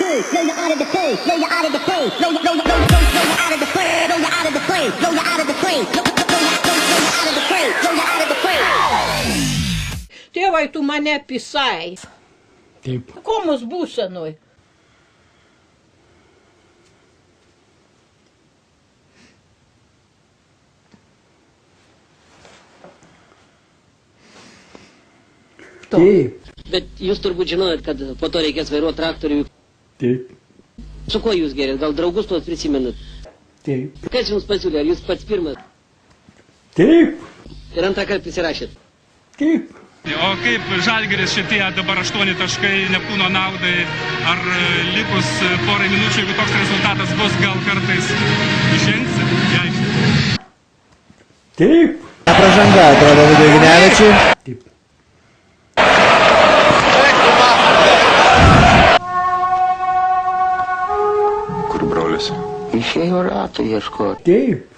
hood, blow you out of the frame, blow you out of the frame, blow you out of the frame, blow you out of the frame, blow you out of the frame, blow you out of the frame, blow you out of the frame. Tėvai, tu mane pisai. Taip. Komos būsenoj. Taip. Bet jūs turbūt žinojat, kad po to reikės vairuoti traktorių. Taip. Su kuo jūs gerėt? Gal draugus tuos prisimenat? Taip. Kas jums pasiūlė? Ar jūs pats pirmas? Taip. Ir antrą kartą prisirašėt? Taip. O kaip Žalgiris šitie dabar 8 taškai Neptūno naudai, ar likus porai minučių, jeigu toks rezultatas bus, gal kartais išengsite į aikštę? Taip. Pražanga atrodo Vidui Ginevičiui. Taip. Kur brolis? Išėjo ratų ieškoti. Taip.